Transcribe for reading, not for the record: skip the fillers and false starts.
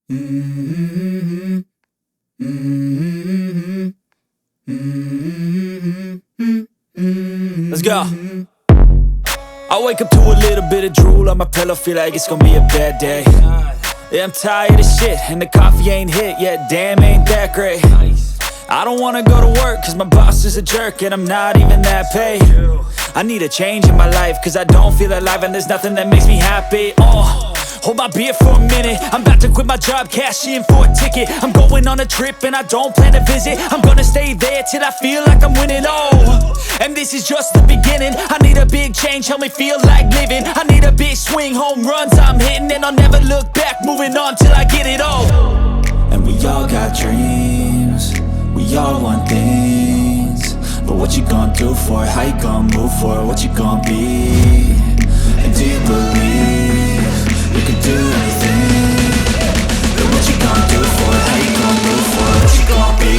Let's go. I wake up to a little bit of drool on my pillow, feel like it's gonna be a bad day. Yeah, I'm tired of shit, and the coffee ain't hit yet, damn, ain't that great. I don't wanna go to work, cause my boss is a jerk, and I'm not even that paid. I need a change in my life, cause I don't feel alive, and there's nothing that makes me happy. Hold my beer for a minute, I'm about to quit my job, cash in for a ticket. I'm going on a trip, and I don't plan to visit. I'm gonna stay there till I feel like I'm winning, and this is just the beginning. I need a big change, help me feel like living. I need a big swing, home runs I'm hitting, and I'll never look back, moving on till I get it all. And we all got dreams, we all want things, but what you gonna do for it? How you gonna move for it? What you gonna be? And do you believe you can do anything?